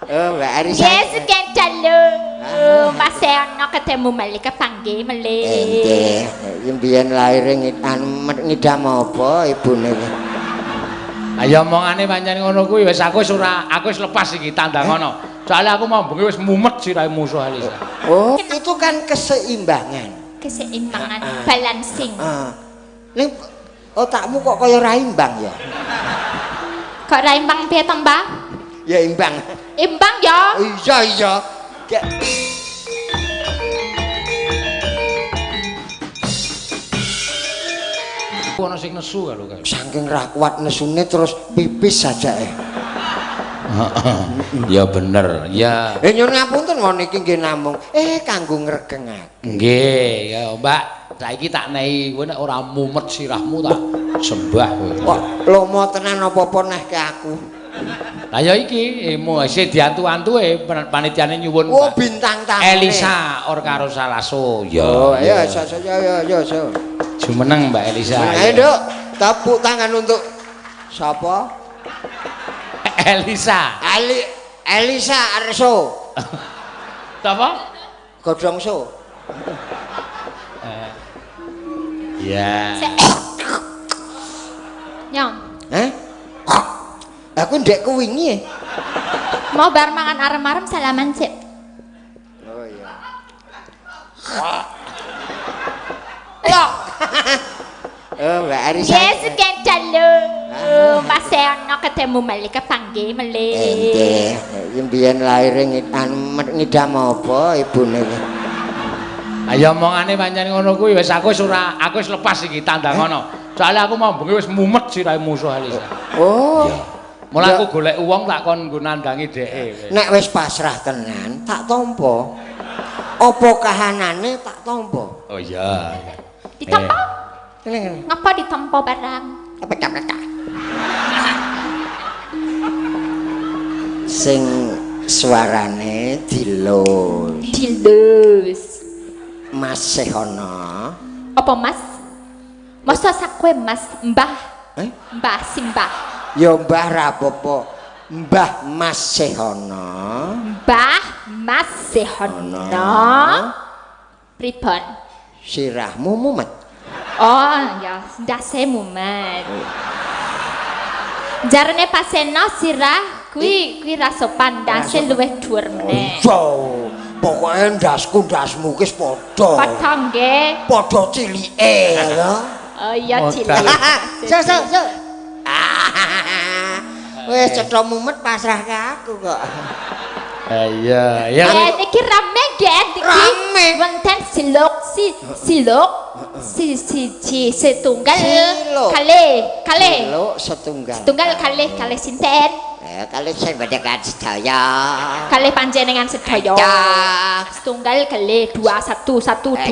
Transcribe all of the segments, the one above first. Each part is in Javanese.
Oh, Mbak Arisa. Yes, kecalo. Mas ana ketemu malih kepanggih melih. Nggih, mbiyen laire ngidam apa ibune iki? Ayo omongane pancen ngono kuwi wis aku wis lepas iki tandangono. Soale aku mau bengi wis mumet sirahe musuh Elisa. Oh, itu kan keseimbangan. Keseimbangan, balancing. Ning otakmu kok kaya ra imbang ya? Kok ra imbang piye to, Mbah? Ya imbang. Imbang ya. Iya. Ono sing nesu lho kae. Saking ra kuat nesune terus pipis saja. Ya bener, ya. Nyuwun ngapunten mon iki nggih namung kanggo ngregengake. Nggih, ya Mbak. Saiki tak nehi kowe nek ora mumet sirahmu tak sembah kowe. Kok lomo tenan apa-apa neh ke aku. Lah ya iki isih diantu-antuke panitiane nyuwun. Oh, bintang tamu. Elisa or karo Salaso. Ya. Oh, ya so. Jumeneng Mbak Elisa. Ayo, Duk. Tepuk tangan untuk sapa? Elisa. Elisa Arso. Sapa? Godongso. Ya. Nyong. Aku ndek wingi. Mau bar mangan arem-arem salaman sik. Oh iya. Loh. Oh, Mbak Arisa. Yes, kecalo. Mas ana ketemu malih kepanggih melih. Nggih, mbiyen laire ngidam apa ibune iki? Ayo omongane pancen ngono kuwi wis aku wis lepas iki tandangono. Soale aku mau bengi wis mumet sirahe musuh Elisa. Oh. Mulane aku golek uwong tak kon nggo nandangi dheke. Nek wis pasrah tenan, tak tampa. Apa kahanane tak tampa? Oh iya. Ditampa? Ngene. Ngapa ditampa barang? Apa cak-cak? Sing suarane dilus. Dilus. Mas Sehono. Apa Mas? Masa sakwe Mas Mbah? Mbah Simbah. Ya Mbah ra apa-apa. Mbah Mas Sehono. Mbah Mas Sehono. Pripun? Sirahmu mumet. Oh, ya, ndase mumet. Jarane paseno sirah kuwi ra sopan, ndase luwih dhuwur meneh. Yo, pokoke ndasmu wis padha. Padha nggih. Padha cilike lho. Oh iya cilik. So. Wis cetha mumet pasrah ke aku kok. Iya, ya. Niki rame nggih iki. Rame. Wonten siluk setunggal Siluk. kalih. Siluk setunggal. Setunggal kalih sinten? Kalih sing bedekan sedaya. Kalih panjenengan sedaya. Setunggal kalih 2112.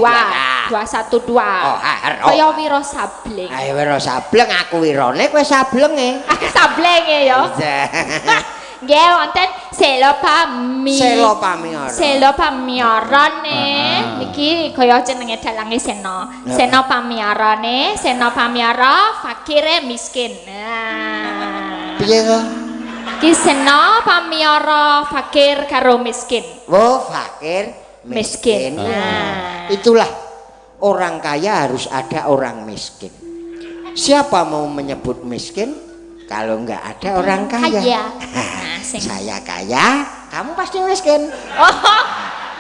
212. Oh, Kaya wira sableng. Ayo wira sableng aku wirane kowe sablenge. Sablenge ya. Nggih wonten Selo Pamiara. Selo Pamiarane niki kaya jenenge dalange Sena. Sena Pamiarane, Sena Pamiara fakire miskin. Nah. Piye to? Ki Sena Pamiara fakir karo miskin. Oh, fakir miskin. Nah. Itulah orang kaya harus ada orang miskin. Siapa mau menyebut miskin? Kalau nggak ada orang kaya. Saya kaya, kamu pasti miskin. Oh,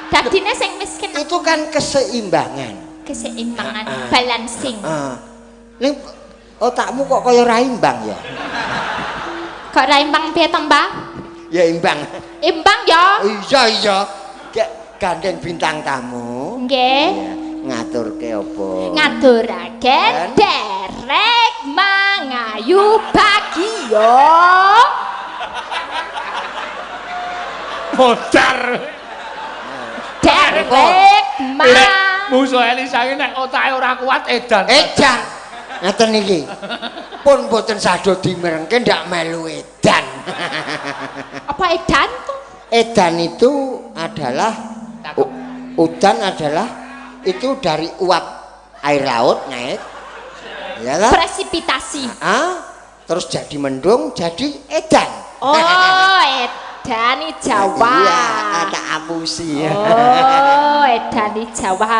dadine sing miskin Itu kan keseimbangan. keseimbangan, balancing. Ning otakmu kok kaya ra imbang ya? Kok ra imbang piye to, Mbah? Ya imbang. Imbang ya. Iya. Gandeng bintang tamu. Nggih. Ngaturke apa? Ngaturake derek mangayu bagio. Modar. Derek Musuh Elisa iki nek otake ora kuat edan. Edan. Ngaten niki. Pun mboten sadho dimerengke ndak melu edan. Apa edan tuh? Edan itu adalah udan adalah itu dari uap air laut naik. Ya kan? Presipitasi. Terus jadi mendung jadi edan. Oh, edani Jawa. Iya, tak apusi. Oh, edani Jawa.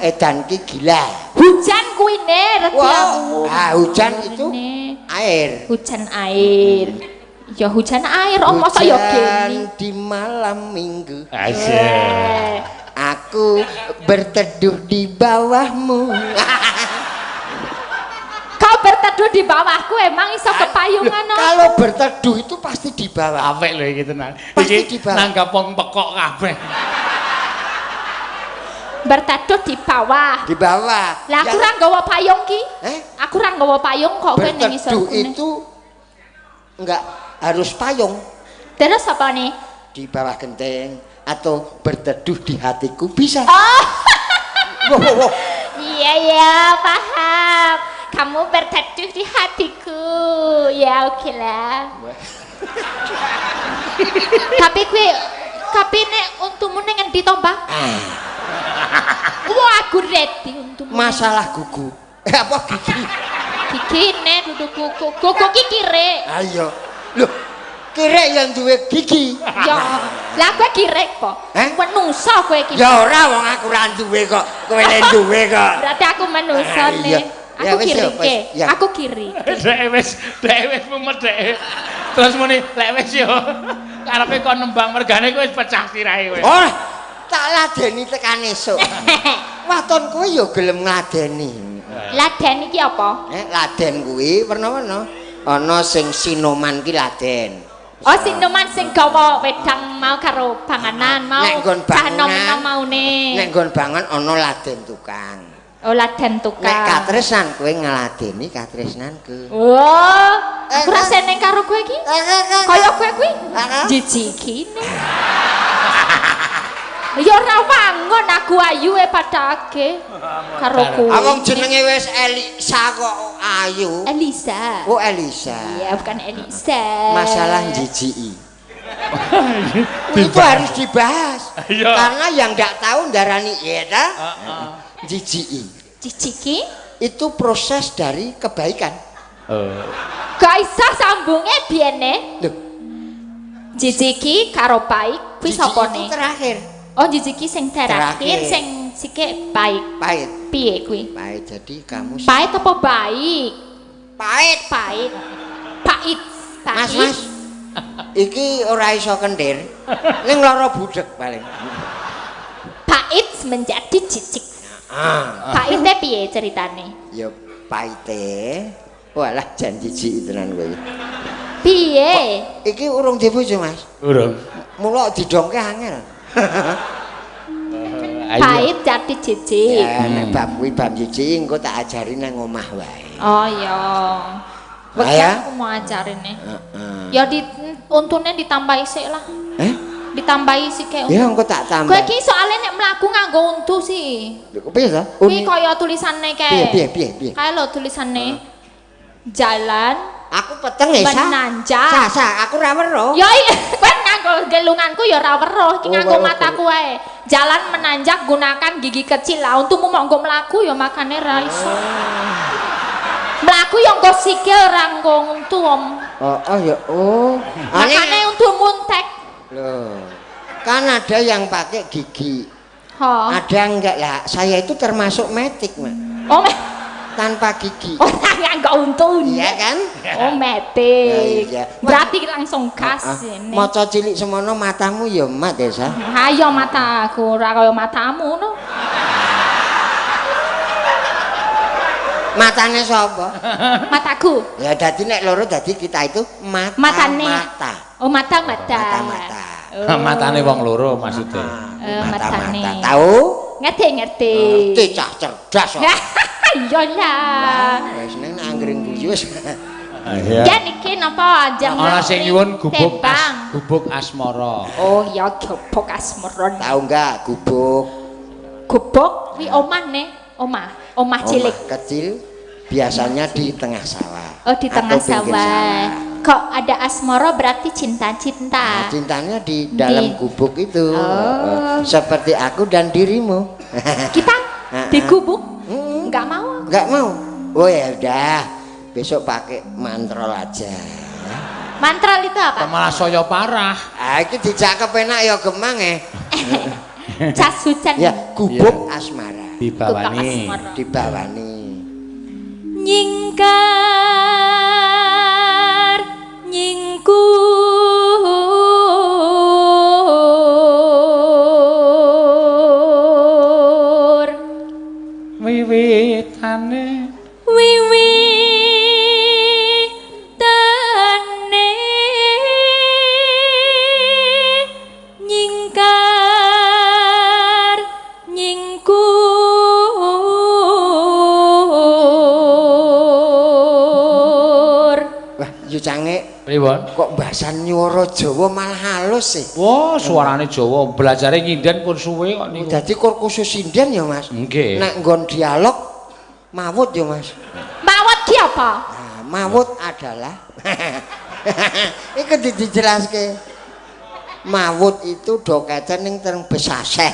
Edan ki gila. Hujan kuwi ne retiamu. Hujan itu air. Hujan air. Ya hujan air, masa ya gini. Di malam minggu. Asyik. Aku berteduh di bawahmu. Kau berteduh di bawahku emang iso kepayungan. Kalau berteduh itu pasti di bawah. Apik lho iki tenan. Pasti di bawah. Nanggap wong pekok kabeh. Berteduh di bawah. Di bawah. Lah aku ora nggawa payung ki. Aku ora nggawa payung kok kene ngisor. Berteduh itu enggak harus payung. Terus apa nih? Di bawah genteng atau berteduh di hatiku bisa. Oh. Wow. Iya, paham. Kamu berteduh di hatiku. Ya oke lah. Tapi nek untukmu ning endi to, Mbak? Wah, aku ready untukmu. Masalah gugu. Apa gigi? Gigi nek duduk kuku. Kuku ki kire. Ayo. Loh, kire yang duwe gigi. Ya, lah kowe kire kok. Menungso kowe iki. Ya ora wong aku ora duwe kok. Kowe le duwe kok. Berarti aku menungso nih. Aku kiri ke. Aku kiri. Dek wis mumet dek. Terus muni lek wis yo karepe kon nembang mergane kowe wis pecah sirahe kowe. Oh, tak ladeni tekan esuk. Waton kowe yo gelem ngladeni. Laden iki apa? Laden kuwi werna-werna. Ana sing sinoman ki laden. Oh, sinoman sing gawa wedang mau karo panganan mau. Nek nggon bangunan maune. Nek nggon bangun ana laden tukang. Oh, laden tukang. Nek katresnan kowe ngladeni katresnanku. Oh, aku rasane karo kowe iki. Kaya kowe kuwi. Jijikine. Ya ora wangun aku ayu padake karo kowe. Wong jenenge wis Elisa kok ayu. Elisa. Oh, Elisa. Iya, bukan Elisa. Masalah jijiki. Itu harus dibahas. Karena yang enggak tahu ndarani ya ta? Jijiki. Jijiki itu proses dari kebaikan. Gak iso sambunge biyene. Lho. Jijiki karo baik kuwi sapane? Terakhir. Oh, jijiki sing terakhir sing sike baik. Pahit. Piye kuwi? Pahit. Jadi kamu pahit apa baik? Pahit. Pahit. Pahit. Mas. Iki ora iso kendir. Ning lara budhek paling. Pahit menjadi jijik. Pahite piye ceritane? Ya pahite. Walah jan jijik tenan kowe. Piye? Iki urung dibojo, Mas. Urung. Mula didongke angel. Pahit jadi jijik. Ya, nek bab kuwi bab jijik engko tak ajari nang omah wae. Oh iya. Wes aku mau ajarine. Ya untune ditambahi sik lah. Ditambahi sik. Ya engko tak tambah. Kowe iki soalnya nek mlaku nganggo untu sih. Lho piye ta? Kuwi kaya tulisane kae. Piye? Kae lho tulisane. Jalan. Aku peteng ya, menanjak. Sa, aku ra weruh. Ya kowe nganggo gelunganku ya ora weruh, iki nganggo mataku wae. Jalan menanjak gunakan gigi kecil lah. Untukmu monggo mlaku ya makane ra iso. Mlaku ya nggo sikil ra nggo untu om. Makane untu muntek. Loh. Kan ada yang pakai gigi. Ada enggak lah. Saya itu termasuk metik, Mak. Oh, tanpa gigi. Orang enggak untung. Iya kan? Oh, metik. Ya, iya. Berarti langsung kas ini. Maca cilik semono matamu ya mat ya, Sa? Ayo mataku, ora kaya matamu no. Matane sapa? Mataku. Ya dadi nek loro dadi kita itu mata. Oh, mata. Matane wong loro maksudnya. Matane. Tahu? Ngerti. Cah cerdas kok. Iya lah. Wis nang anggring guyu wis. Ya niki napa jam ana sing nyuwun gubuk asmara. Oh ya gubuk asmara. Tahu enggak gubuk? Gubuk kuwi omah ne, omah cilik. Kecil biasanya di tengah sawah. Oh, di tengah sawah. Kok ada asmara berarti cinta-cinta. Nah, cintanya di dalam gubuk itu. Seperti aku dan dirimu. Kita di gubuk? Enggak mau. Enggak mau. Oh ya udah. Besok pakai mantrol aja. Mantrol itu apa? Malah saya parah. Ah iki dijak kepenak ya gemang Jas hujan. Ya, gubuk asmara. Dibawani. Dibawani. Nyingkar nyingkur Wiwitane nyingkar nyingkur. Wah, yu cange. pripun? Kok bahasan nyuara Jawa malah halus sih. Wah, suarane Jawa, belajare nginden pun suwe kok niku. Dadi kur khusus sinden ya, Mas. Nggih. Nek nggon dialog mawut ya, Mas. Mawut ki apa? Nah, mawut adalah iku dijelaske. Mawut itu doketen ning tereng besaseh.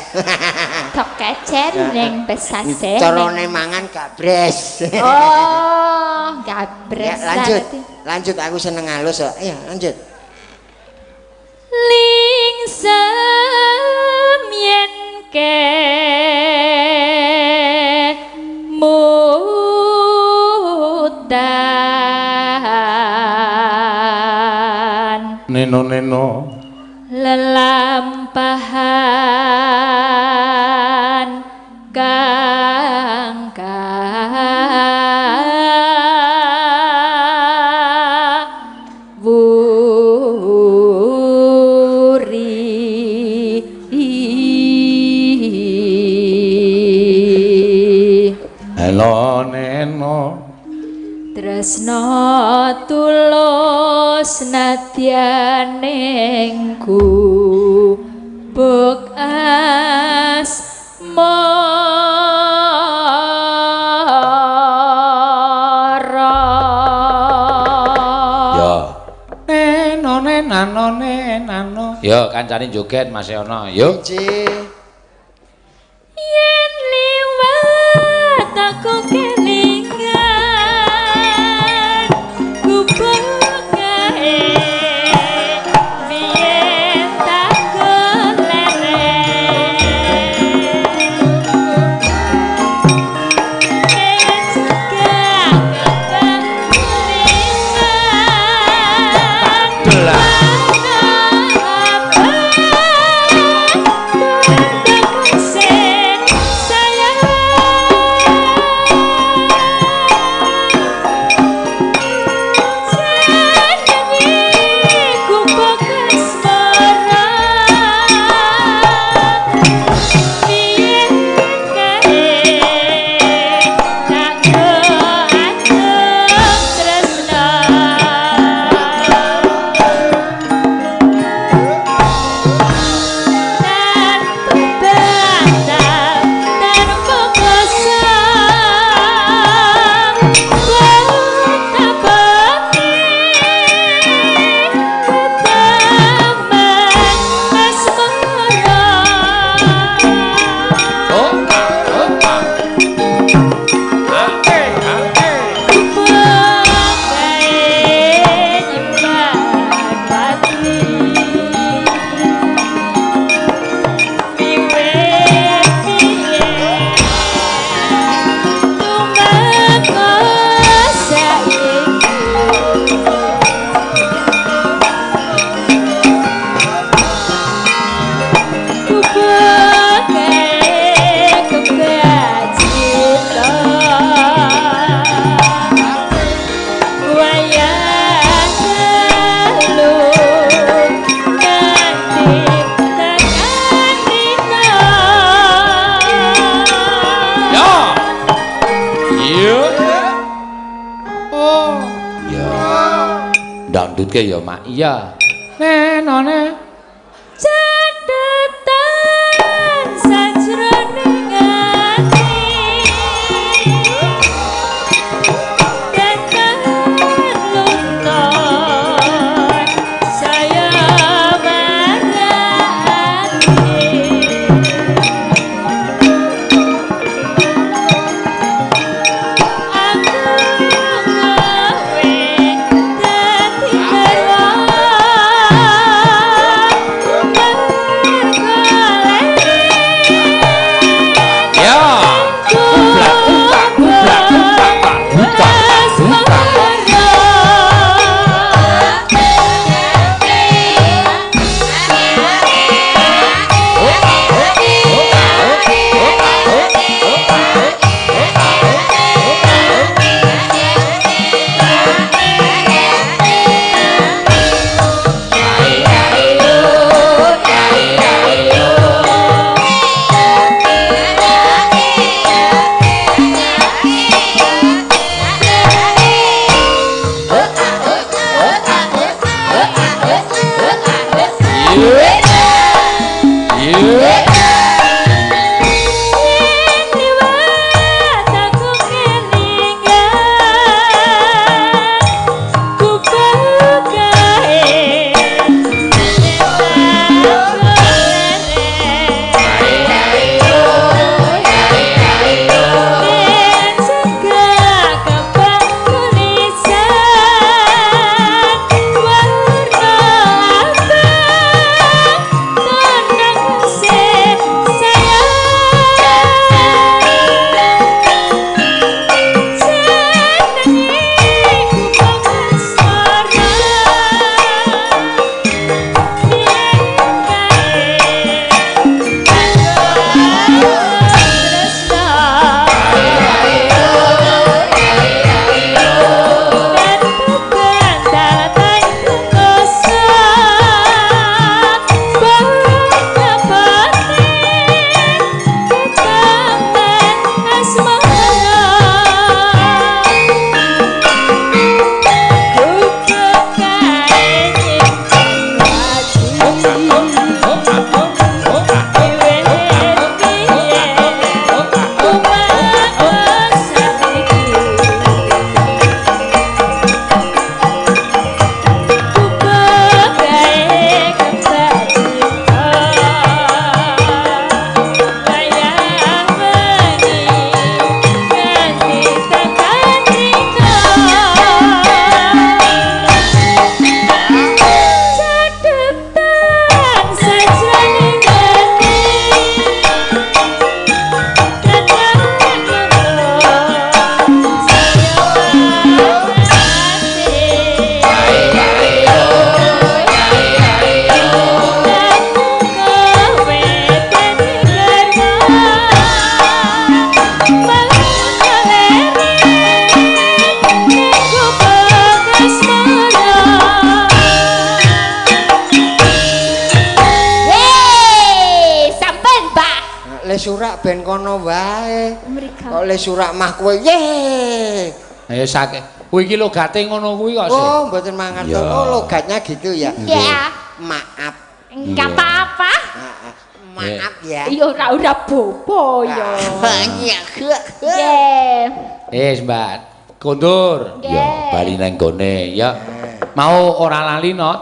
Doketen ning besaseh. Carane mangan gabres. Oh, gabres. Ya, lanjut aku seneng halus kok. Ayo lanjut. Lingsem yen ke mudan Neno lelampahan Hello neno tresno tulus nadyaning gubuk asmara. ya neno nenano ya kancane joget Mas Yono yo Yen liwat aku kelingan gubuk kae biyen tak golek dangdutke ya mak iya nenone catetan sajroning ati tekan luntur saya marani aku gawe dadi surak ben kono wae. Kok le surak mah kowe ye. Ayo sakit. Kuwi iki logate ngono kuwi kok sih. Oh, mboten mangertos. Oh, logatnya gitu ya. Iya. Maaf. Enggak apa-apa. Maaf ya. Iya ora bobo ya. Banyak. Nggih. Mbak. Kondur. Ya, bali nang gone ya. Mau ora lali no.